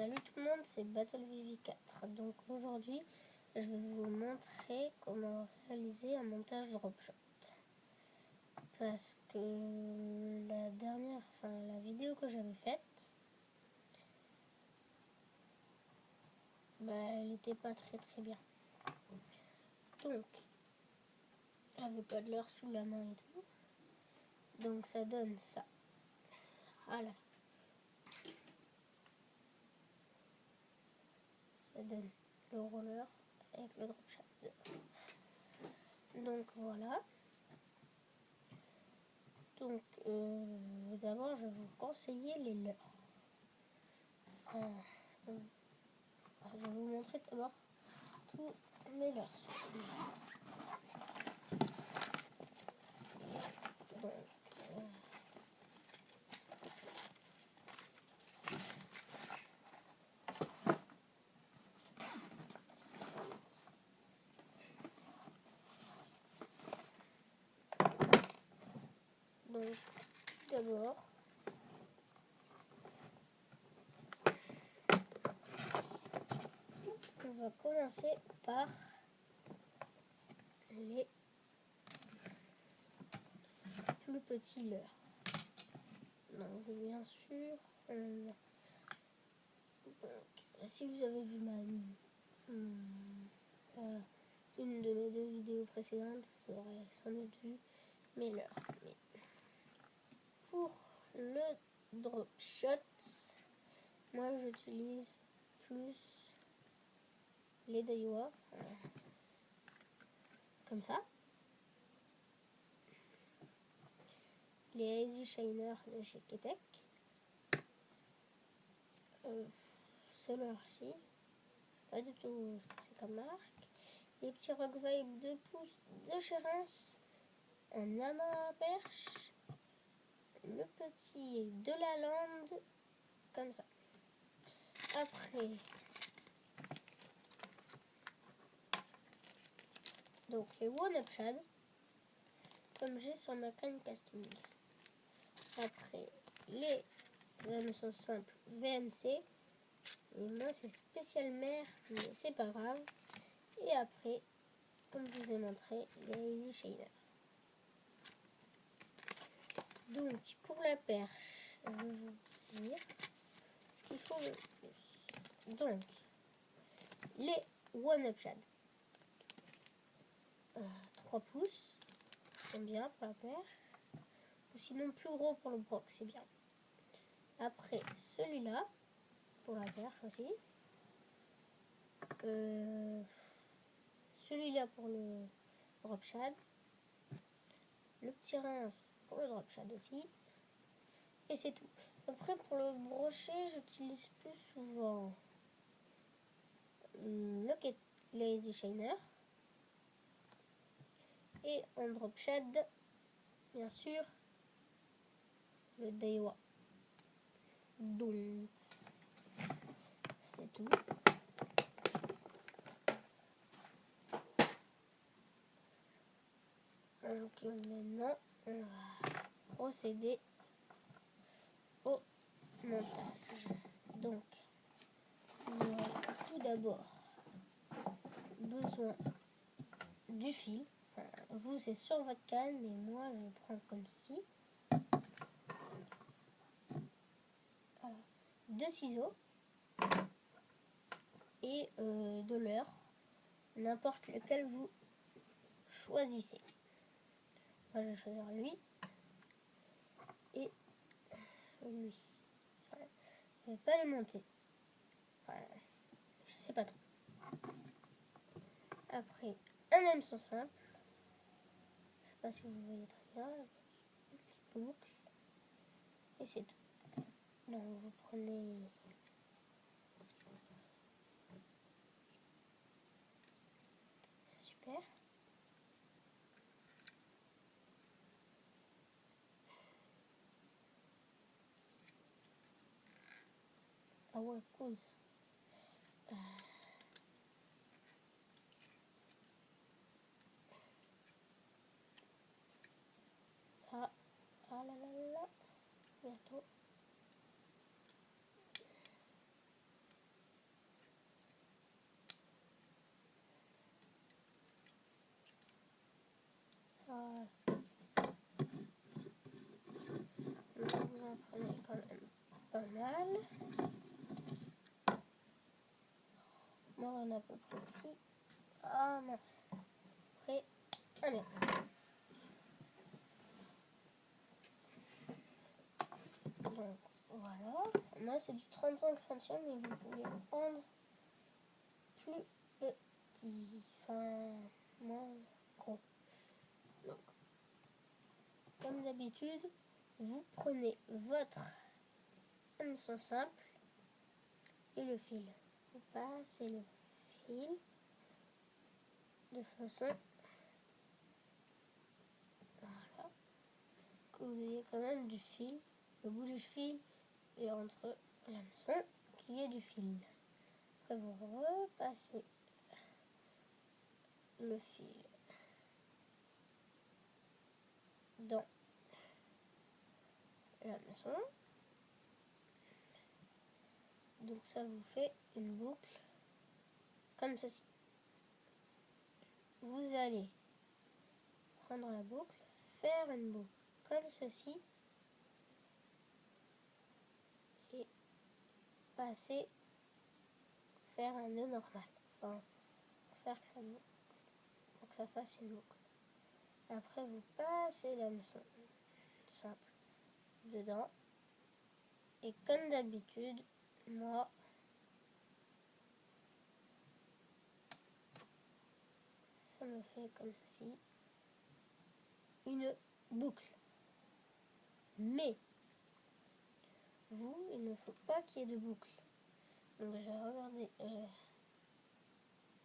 Salut tout le monde, c'est BattleVV4. Donc aujourd'hui, je vais vous montrer comment réaliser un montage dropshot. Parce que la vidéo que j'avais faite, elle n'était pas très bien. Donc, j'avais pas de l'heure sous la main et tout. Donc ça donne ça. Voilà. Ça donne le roller avec le dropshot. Donc voilà. Donc d'abord je vais vous conseiller les leurres. Je vais vous montrer d'abord tous mes leurres. Donc d'abord, on va commencer par les plus petits leurres. Donc bien sûr, si vous avez vu une de mes deux vidéos précédentes, vous aurez sans doute vu mes leurres. Mais pour le drop shot, moi j'utilise plus les Daiwa, comme ça. Les Easy Shiner de chez Ketek. Ce leurre-ci, pas du tout ce que c'est comme marque. Les petits Rock Vibe 2 pouces de chez Reims, un amas à perche, le petit de la lande, comme ça. Après, donc les One Up Shad, comme j'ai sur ma canne casting. Après, les hameçons simples VMC, et moi c'est spécial mer, mais c'est pas grave. Et après, comme je vous ai montré, les Easy Shiner. Donc pour la perche, je vais vous dire ce qu'il faut le plus. Donc les One Up Shad, 3 pouces, sont bien pour la perche. Ou sinon plus gros pour le broc, c'est bien. Après celui-là, pour la perche aussi. Celui-là pour le drop shad. Le petit rince pour le drop shad aussi. Et c'est tout. Après pour le brochet, j'utilise plus souvent les Easy Shiner. Et en drop shad, bien sûr, le Daiwa. Donc, c'est tout. Donc maintenant, on va procéder au montage. Donc, on aura tout d'abord besoin du fil. Enfin, vous, c'est sur votre canne, mais moi, je vais prendre comme ceci. Voilà. 2 ciseaux et de leurre, n'importe lequel vous choisissez. Moi, je vais choisir lui et lui. Voilà. Je ne vais pas les monter. Voilà. Je sais pas trop. Après, un hameçon simple. Je sais pas si vous voyez très bien. Une petite boucle. Et c'est tout. Donc, vous prenez... Super. Ah ouais, cool. Ah là là là. Bientôt. mal. Moi, on a à peu près pris. Ah mince. Après, 1 mètre. Donc voilà. Moi, c'est du 35 centièmes, mais vous pouvez prendre plus petit. Enfin, moins gros. Donc, comme d'habitude, vous prenez votre hameçon simple et le fil. Vous passez le fil de façon voilà, que vous ayez quand même du fil. Le bout du fil est entre l'hameçon qui est du fil. Après vous repassez le fil dans l'hameçon. Donc ça vous fait une boucle comme ceci. Vous allez prendre la boucle, faire une boucle comme ceci et passer, faire un nœud normal. Enfin, faire que ça, pour que ça fasse une boucle. Après vous passez l'hameçon simple dedans et comme d'habitude, moi ça me fait comme ceci une boucle. Mais vous, il ne faut pas qu'il y ait de boucle. Donc je vais regarder. Non,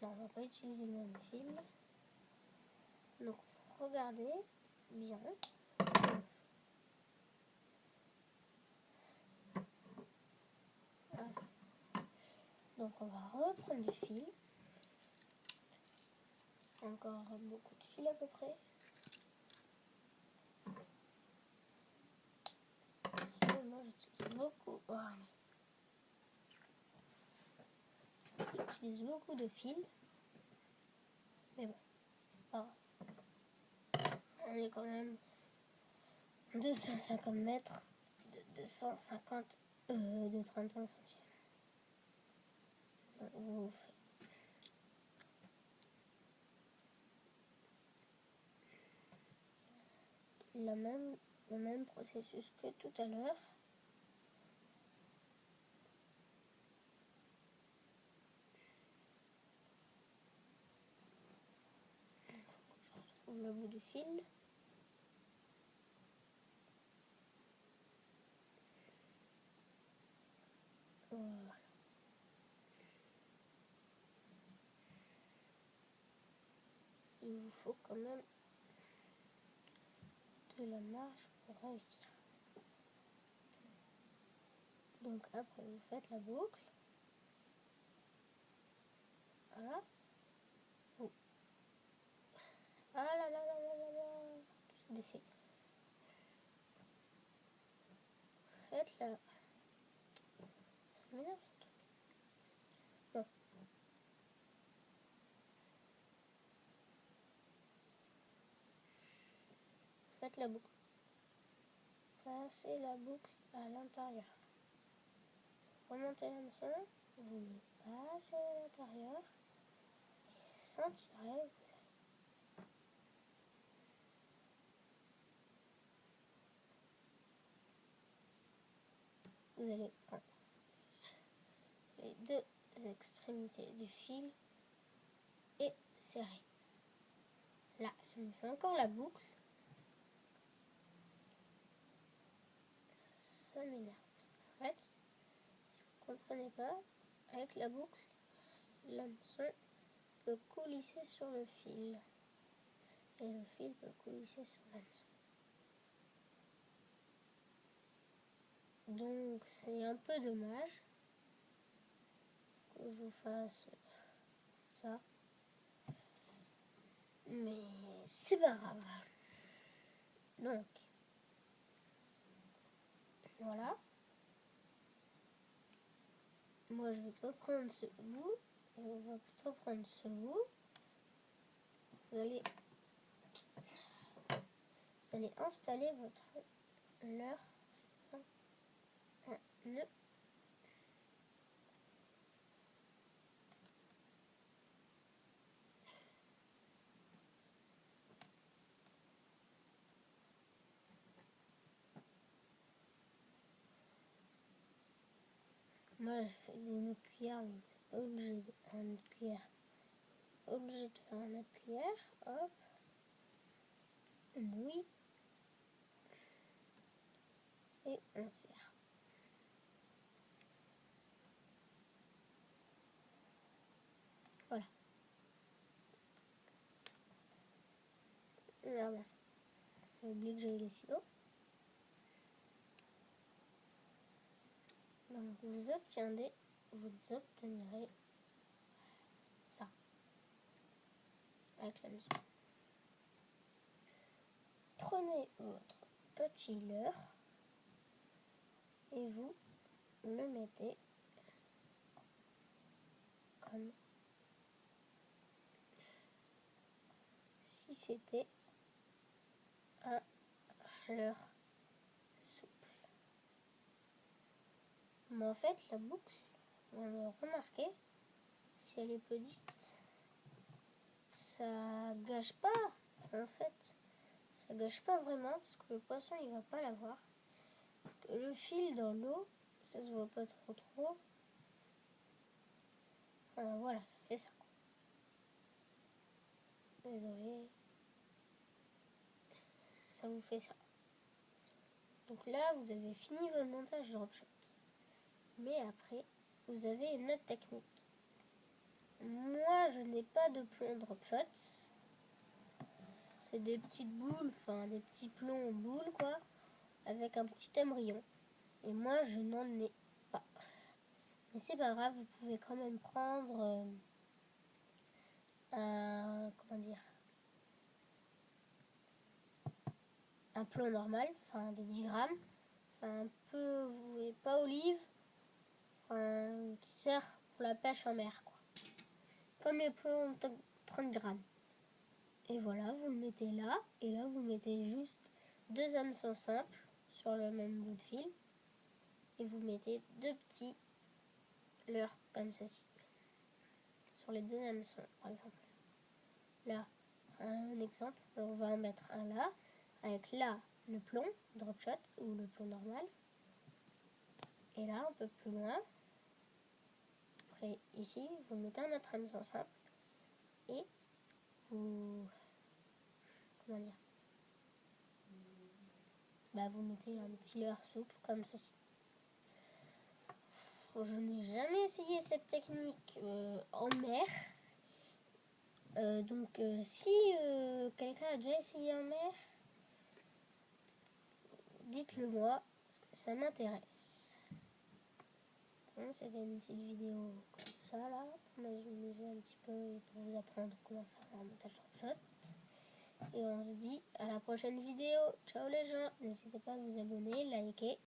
on va pas utiliser le même fil. Donc regardez bien. Voilà. Donc on va reprendre du fil. Encore beaucoup de fil à peu près. Moi j'utilise beaucoup. Voilà. J'utilise beaucoup de fil. Mais bon, voilà. On est quand même 250 mètres de 250 de 35 centièmes. Donc, vous faites le même processus que tout à l'heure. Je retrouve le bout du fil. Voilà. Il vous faut quand même de la marge pour réussir. Donc après vous faites la boucle. Voilà. Oh. Ah là là là là là là. Tout se défait. Faites la... Ça m'énerve ce truc. Non. Faites la boucle. Passez la boucle à l'intérieur. Remontez l'hameçon. Vous le passez à l'intérieur. Et sans tirer, vous allez prendre les deux extrémités du fil et serrer. Là, ça me fait encore la boucle. Ça m'énerve. En fait, si vous ne comprenez pas, avec la boucle, l'hameçon peut coulisser sur le fil. Et le fil peut coulisser sur l'hameçon. Donc c'est un peu dommage que je vous fasse ça. Mais c'est pas grave. Donc voilà. Moi je vais pas prendre ce bout. On va plutôt prendre ce bout. Vous allez installer votre leurre. Un nœud Moi, je fais une autre cuillère, donc c'est pas obligé de faire une autre cuillère. Obligé de faire une autre cuillère. Hop. Oui. Et on serre. Voilà. Et là, j'ai oublié que j'avais les stylos. Donc vous obtiendrez ça avec la leçon. Prenez votre petit leurre et vous le mettez comme si c'était un leurre souple. Mais en fait, la boucle, on a remarqué, si elle est petite, ça gâche pas. En fait, ça gâche pas vraiment parce que le poisson il va pas l'avoir. Le fil dans l'eau, ça se voit pas trop. Voilà, ça fait ça. Désolé. Ça vous fait ça. Donc là, vous avez fini votre montage drop shot. Mais après, vous avez une autre technique. Moi, je n'ai pas de plomb drop shot. C'est des petites boules, enfin des petits plombs en boule, quoi, avec un petit embryon. Et moi, je n'en ai pas. Mais c'est pas grave, vous pouvez quand même prendre un plomb normal, enfin des 10 grammes, un peu, vous voyez, pas olive, qui sert pour la pêche en mer, quoi. Comme les plombs 30 grammes. Et voilà, vous le mettez là, et là vous mettez juste 2 hameçons simples sur le même bout de fil, et vous mettez 2 petits leurres comme ceci, sur les 2 hameçons, par exemple. Là, un exemple, on va en mettre un là, avec là le plomb drop shot ou le plomb normal, et là un peu plus loin, après ici, vous mettez un autre hameçon simple, et vous, vous mettez un petit leurre souple comme ceci. Je n'ai jamais essayé cette technique en mer. Donc si quelqu'un a déjà essayé en mer, dites-le moi, ça m'intéresse. Bon, c'était une petite vidéo comme ça là, pour m'amuser un petit peu et pour vous apprendre comment faire un montage drop shot. Et on se dit à la prochaine vidéo. Ciao les gens, n'hésitez pas à vous abonner, liker.